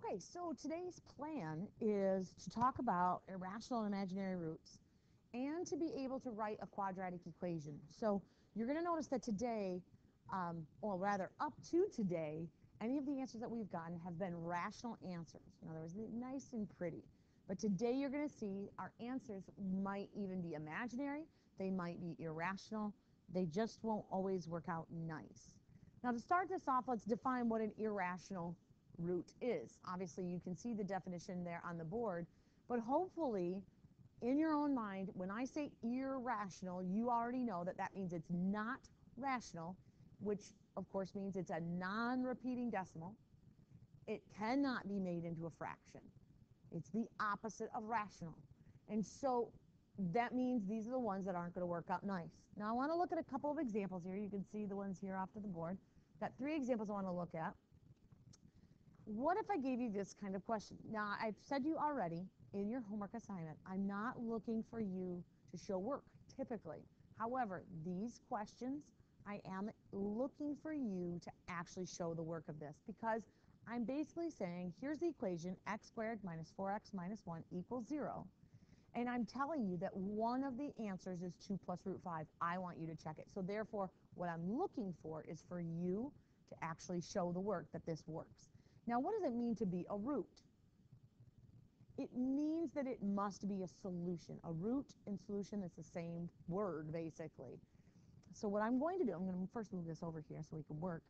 Okay, so today's plan is to talk about irrational and imaginary roots and to be able to write a quadratic equation. So you're going to notice that today, or rather up to today, any of the answers that we've gotten have been rational answers. In other words, nice and pretty. But today you're going to see our answers might even be imaginary. They might be irrational. They just won't always work out nice. Now to start this off, let's define what an irrational root is. Obviously, you can see the definition there on the board, but hopefully in your own mind, when I say irrational, you already know that that means it's not rational, which of course means it's a non-repeating decimal. It cannot be made into a fraction. It's the opposite of rational. And so that means these are the ones that aren't going to work out nice. Now I want to look at a couple of examples here. You can see the ones here off to the board. Got 3 examples I want to look at. What if I gave you this kind of question? Now, I've said you already in your homework assignment, I'm not looking for you to show work, typically. However, these questions, I am looking for you to actually show the work of this, because I'm basically saying, here's the equation, x squared minus 4x minus 1 equals 0. And I'm telling you that one of the answers is 2 plus root 5. I want you to check it. So therefore, what I'm looking for is for you to actually show the work that this works. Now, what does it mean to be a root? It means that it must be a solution. A root and solution is the same word, basically. So what I'm going to do, I'm going to first move this over here so we can work.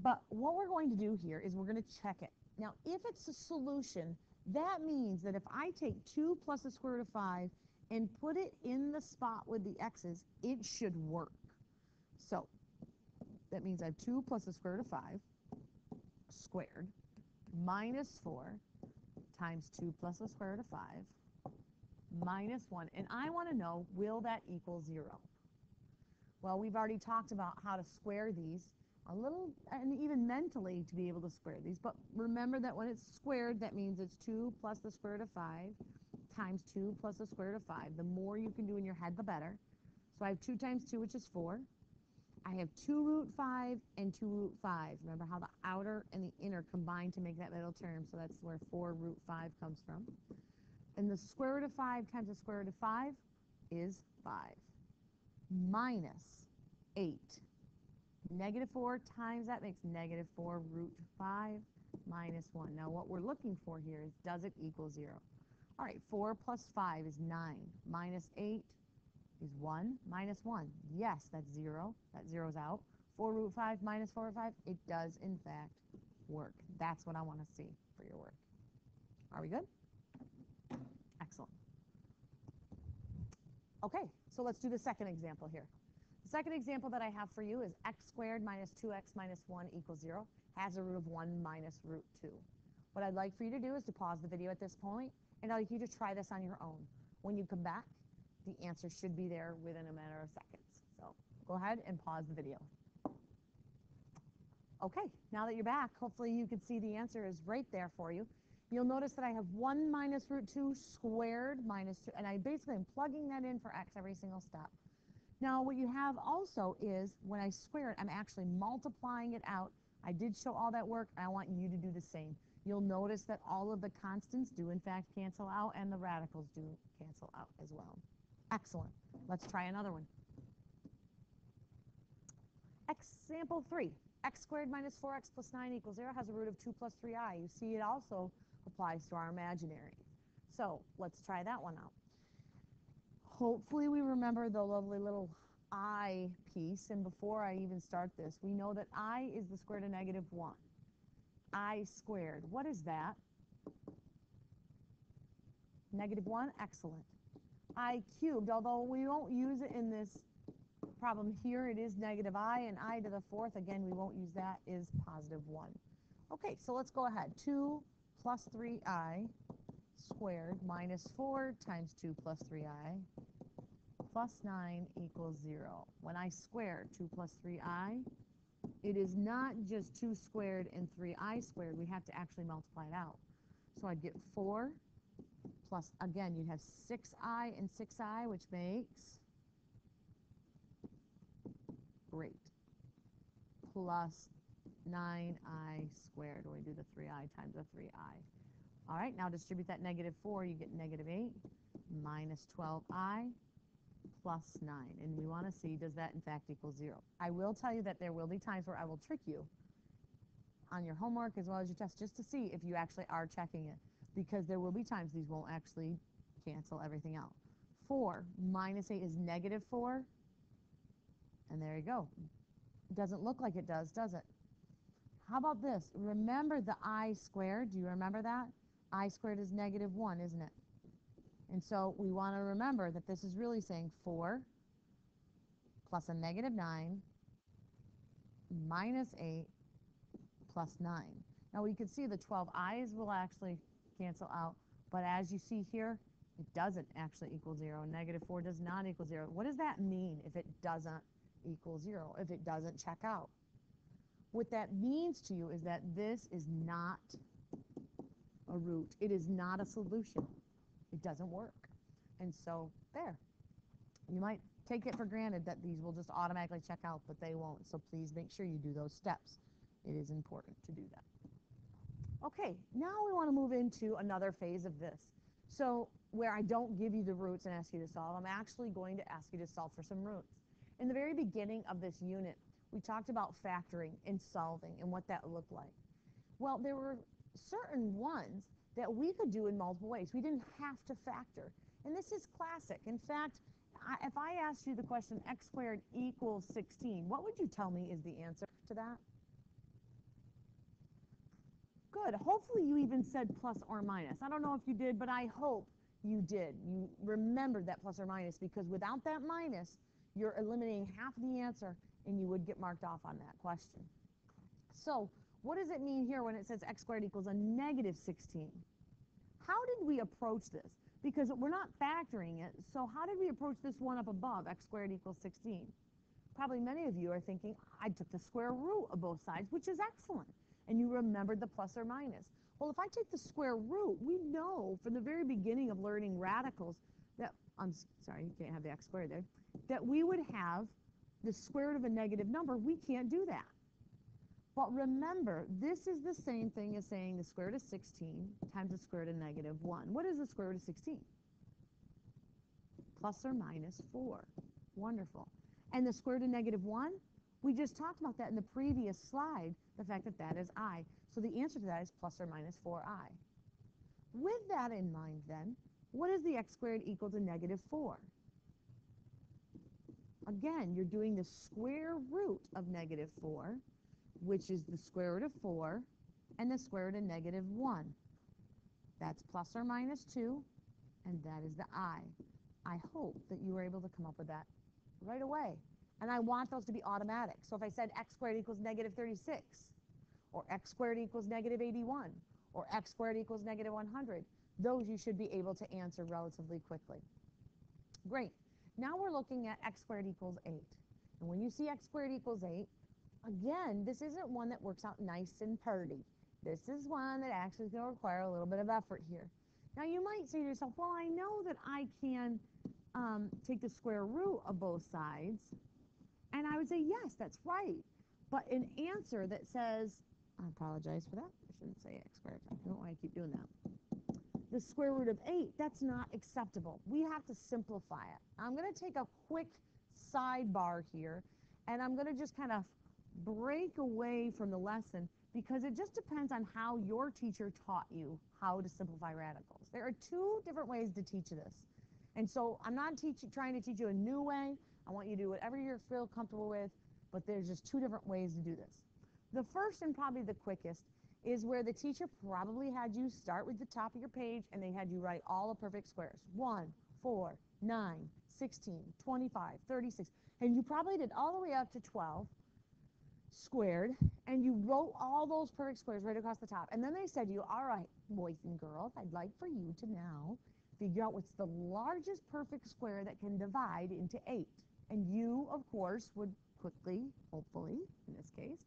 But what we're going to do here is we're going to check it. Now, if it's a solution, that means that if I take 2 plus the square root of 5 and put it in the spot with the x's, it should work. So that means I have 2 plus the square root of 5 squared minus 4 times 2 plus the square root of 5 minus 1. And I want to know, will that equal 0? Well, we've already talked about how to square these a little, and even mentally to be able to square these. But remember that when it's squared, that means it's 2 plus the square root of 5 times 2 plus the square root of 5. The more you can do in your head, the better. So I have 2 times 2, which is 4. I have 2 root 5 and 2 root 5. Remember how the outer and the inner combine to make that middle term, so that's where 4 root 5 comes from. And the square root of 5 times the square root of 5 is 5. Minus 8. Negative 4 times that makes negative 4 root 5 minus 1. Now what we're looking for here is, does it equal 0? All right, 4 plus 5 is 9. Minus 8 is 1 minus 1. Yes, that's 0. That zero's out. 4 root 5 minus 4 root 5, it does in fact work. That's what I want to see for your work. Are we good? Excellent. Okay, so let's do the second example here. The second example that I have for you is x squared minus 2x minus 1 equals 0, has a root of 1 minus root 2. What I'd like for you to do is to pause the video at this point, and I'd like you to try this on your own. When you come back, the answer should be there within a matter of seconds. So go ahead and pause the video. Okay, now that you're back, hopefully you can see the answer is right there for you. You'll notice that I have 1 minus root 2 squared minus 2, and I basically am plugging that in for x every single step. Now what you have also is, when I square it, I'm actually multiplying it out. I did show all that work, and I want you to do the same. You'll notice that all of the constants do in fact cancel out, and the radicals do cancel out as well. Excellent. Let's try another one. Example 3. X squared minus 4x plus 9 equals 0 has a root of 2 plus 3i. You see it also applies to our imaginary. So let's try that one out. Hopefully we remember the lovely little I piece. And before I even start this, we know that I is the square root of negative 1. I squared. What is that? Negative 1? Excellent. I cubed, although we won't use it in this problem here, it is negative I, and I to the 4th, again, we won't use that, is positive 1. Okay, so let's go ahead. 2 plus 3i squared minus 4 times 2 plus 3i plus 9 equals 0. When I square 2 plus 3i, it is not just 2 squared and 3i squared. We have to actually multiply it out. So I'd get 4 plus, again, you'd have 6i and 6i, which makes, great, plus 9i squared. Or we do the 3i times the 3i. All right, now distribute that negative 4. You get negative 8 minus 12i plus 9. And we want to see, does that in fact equal 0? I will tell you that there will be times where I will trick you on your homework as well as your test just to see if you actually are checking it, because there will be times these won't actually cancel everything out. 4 minus 8 is negative 4, and there you go. It doesn't look like it does it? How about this? Remember the I squared? Do you remember that? I squared is negative 1, isn't it? And so we want to remember that this is really saying 4 plus a negative 9 minus 8 plus 9. Now we can see the 12 i's will actually cancel out, but as you see here, it doesn't actually equal 0. Negative 4 does not equal 0. What does that mean if it doesn't equal 0, if it doesn't check out? What that means to you is that this is not a root. It is not a solution. It doesn't work. And so there. You might take it for granted that these will just automatically check out, but they won't. So please make sure you do those steps. It is important to do that. Okay, now we want to move into another phase of this. So where I don't give you the roots and ask you to solve, I'm actually going to ask you to solve for some roots. In the very beginning of this unit, we talked about factoring and solving and what that looked like. Well, there were certain ones that we could do in multiple ways. We didn't have to factor. And this is classic. In fact, if I asked you the question x squared equals 16, what would you tell me is the answer to that? Good. Hopefully you even said plus or minus. I don't know if you did, but I hope you did. You remembered that plus or minus, because without that minus, you're eliminating half of the answer and you would get marked off on that question. So what does it mean here when it says x squared equals a negative 16? How did we approach this? Because we're not factoring it, so how did we approach this one up above, x squared equals 16? Probably many of you are thinking, I took the square root of both sides, which is excellent. And you remembered the plus or minus. Well, if I take the square root, we know from the very beginning of learning radicals that, I'm sorry, you can't have the x squared there, that we would have the square root of a negative number. We can't do that. But remember, this is the same thing as saying the square root of 16 times the square root of negative 1. What is the square root of 16? Plus or minus 4. Wonderful. And the square root of negative 1? We just talked about that in the previous slide, the fact that that is I. So the answer to that is plus or minus 4i. With that in mind then, what is the x squared equal to negative 4? Again, you're doing the square root of negative 4, which is the square root of 4, and the square root of negative 1. That's plus or minus 2, and that is the I. I hope that you were able to come up with that right away. And I want those to be automatic. So if I said x squared equals negative 36, or x squared equals negative 81, or x squared equals negative 100, those you should be able to answer relatively quickly. Great. Now we're looking at x squared equals 8. And when you see x squared equals 8, again, this isn't one that works out nice and purty. This is one that actually is going to require a little bit of effort here. Now you might say to yourself, well, I know that I can take the square root of both sides. And I would say, yes, that's right. But an answer that says, I apologize for that. I shouldn't say x squared. I don't know why I keep doing that. The square root of 8, that's not acceptable. We have to simplify it. I'm going to take a quick sidebar here, and I'm going to just kind of break away from the lesson, because it just depends on how your teacher taught you how to simplify radicals. There are two different ways to teach this. And so I'm not trying to teach you a new way. I want you to do whatever you feel comfortable with, but there's just two different ways to do this. The first and probably the quickest is where the teacher probably had you start with the top of your page and they had you write all the perfect squares. 1, 4, 9, 16, 25, 36. And you probably did all the way up to 12 squared, and you wrote all those perfect squares right across the top. And then they said to you, all right, boys and girls, I'd like for you to now figure out what's the largest perfect square that can divide into 8. And you, of course, would quickly, hopefully, in this case,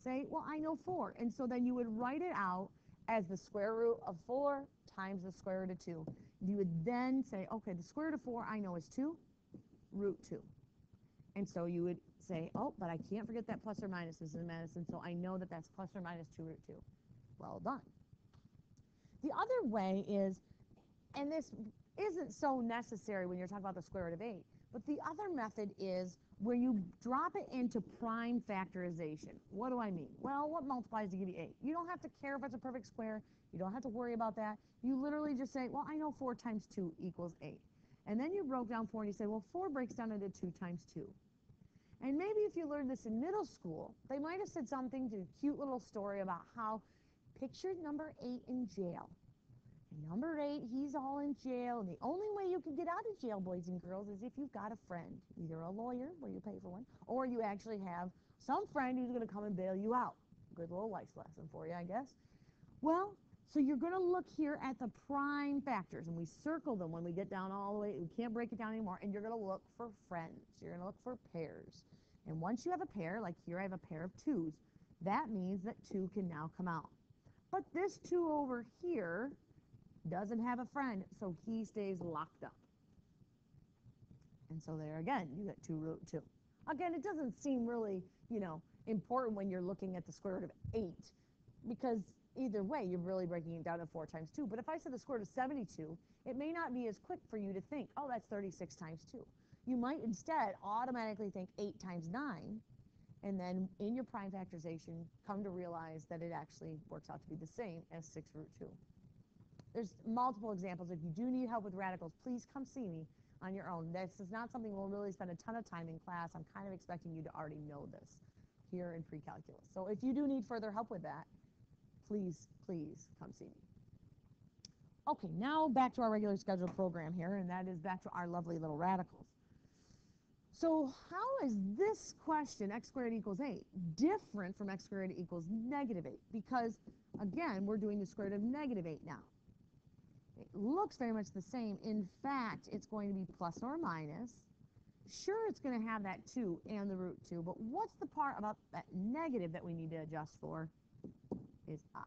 say, well, I know 4. And so then you would write it out as the square root of 4 times the square root of 2. You would then say, okay, the square root of 4 I know is 2, root 2. And so you would say, oh, but I can't forget that plus or minus is in medicine, so I know that that's plus or minus 2 root 2. Well done. The other way is, and this isn't so necessary when you're talking about the square root of 8, but the other method is where you drop it into prime factorization. What do I mean? Well, what multiplies to give you 8? You don't have to care if it's a perfect square. You don't have to worry about that. You literally just say, well, I know 4 times 2 equals 8. And then you broke down 4 and you say, well, 4 breaks down into 2 times 2. And maybe if you learned this in middle school, they might have said something to a cute little story about how picture number 8 in jail. And number 8, he's all in jail, and the only way you can get out of jail, boys and girls, is if you've got a friend, either a lawyer, where you pay for one, or you actually have some friend who's going to come and bail you out. Good little life lesson for you, I guess. Well, so you're going to look here at the prime factors, and we circle them when we get down all the way. We can't break it down anymore, and you're going to look for friends. You're going to look for pairs. And once you have a pair, like here I have a pair of 2's, that means that 2 can now come out. But this 2 over here doesn't have a friend, so he stays locked up. And so there again, you get 2 root 2. Again, it doesn't seem really, important when you're looking at the square root of 8, because either way, you're really breaking it down to 4 times 2. But if I said the square root of 72, it may not be as quick for you to think, oh, that's 36 times 2. You might instead automatically think 8 times 9, and then in your prime factorization, come to realize that it actually works out to be the same as 6 root 2. There's multiple examples. If you do need help with radicals, please come see me on your own. This is not something we'll really spend a ton of time in class. I'm kind of expecting you to already know this here in pre-calculus. So if you do need further help with that, please come see me. Okay, now back to our regular scheduled program here, and that is back to our lovely little radicals. So how is this question, x squared equals 8, different from x squared equals negative 8? Because, again, we're doing the square root of negative 8 now. It looks very much the same. In fact, it's going to be plus or minus. Sure, it's going to have that 2 and the root 2, but what's the part about that negative that we need to adjust for is I.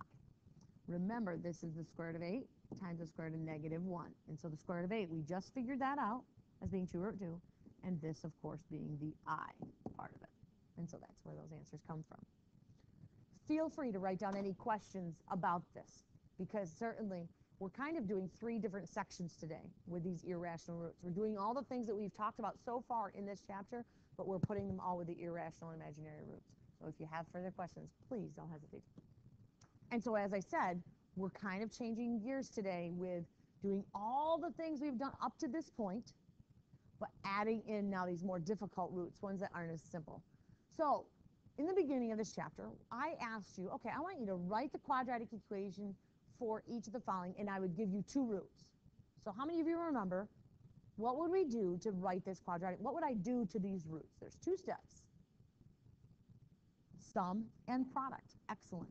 Remember, this is the square root of 8 times the square root of negative 1. And so the square root of 8, we just figured that out as being 2 root 2. And this, of course, being the I part of it. And so that's where those answers come from. Feel free to write down any questions about this, because certainly we're kind of doing 3 different sections today with these irrational roots. We're doing all the things that we've talked about so far in this chapter, but we're putting them all with the irrational and imaginary roots. So if you have further questions, please don't hesitate. And so as I said, we're kind of changing gears today with doing all the things we've done up to this point, but adding in now these more difficult roots, ones that aren't as simple. So in the beginning of this chapter, I asked you, okay, I want you to write the quadratic equation for each of the following, and I would give you 2 roots. So how many of you remember, what would we do to write this quadratic? What would I do to these roots? There's 2 steps. Sum and product. Excellent.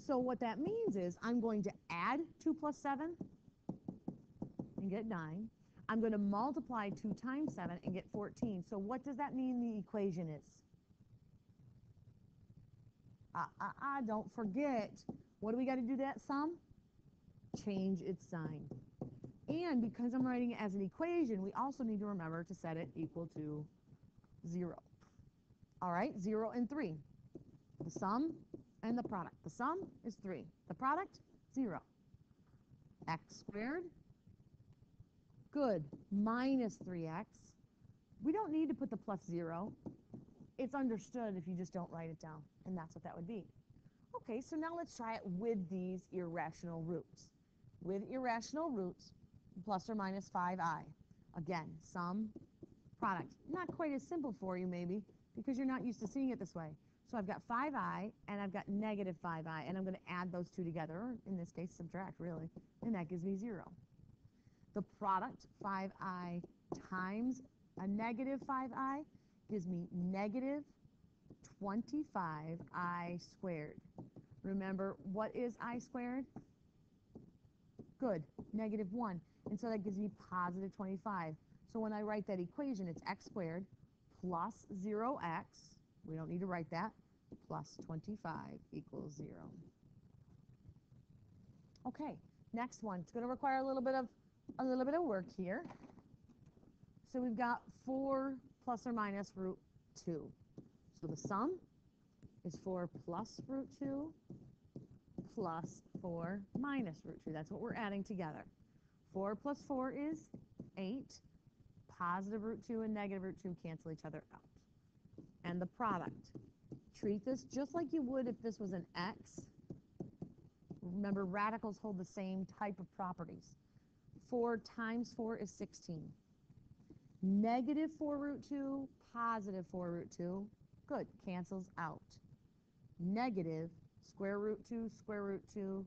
So what that means is I'm going to add 2 plus 7 and get 9. I'm going to multiply 2 times 7 and get 14. So what does that mean the equation is? Don't forget. What do we got to do that sum? Change its sign. And because I'm writing it as an equation, we also need to remember to set it equal to 0. All right, 0 and 3. The sum and the product. The sum is 3. The product, 0. X squared, good, minus 3x. We don't need to put the plus 0. It's understood if you just don't write it down, and that's what that would be. Okay, so now let's try it with these irrational roots. With irrational roots, plus or minus 5i. Again, sum, product. Not quite as simple for you maybe, because you're not used to seeing it this way. So I've got 5i, and I've got negative 5i, and I'm going to add those 2 together, or in this case, subtract, really, and that gives me 0. The product, 5i times a negative 5i, gives me negative 25i squared. Remember, what is I squared? Good, negative 1. And so that gives me positive 25. So when I write that equation, it's x squared plus 0x. We don't need to write that. Plus 25 equals 0. Okay, next one. It's going to require a little bit of work here. So we've got 4 plus or minus root 2. So the sum is 4 plus root 2 plus 4 minus root 2. That's what we're adding together. 4 plus 4 is 8. Positive root 2 and negative root 2 cancel each other out. And the product. Treat this just like you would if this was an x. Remember, radicals hold the same type of properties. 4 times 4 is 16. Negative 4 root 2, positive 4 root 2. Good, cancels out. Negative square root 2, square root 2,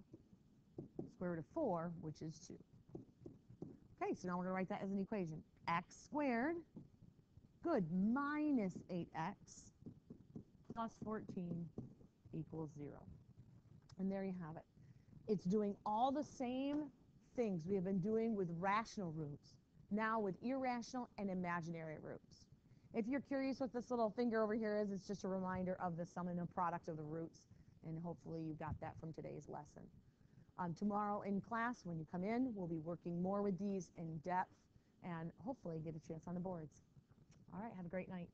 square root of 4, which is 2. Okay, so now we're going to write that as an equation. X squared, good, minus 8x plus 14 equals 0. And there you have it. It's doing all the same things we have been doing with rational roots, now with irrational and imaginary roots. If you're curious what this little finger over here is, it's just a reminder of the sum and the product of the roots, and hopefully you got that from today's lesson. Tomorrow in class, when you come in, we'll be working more with these in depth and hopefully get a chance on the boards. All right, have a great night.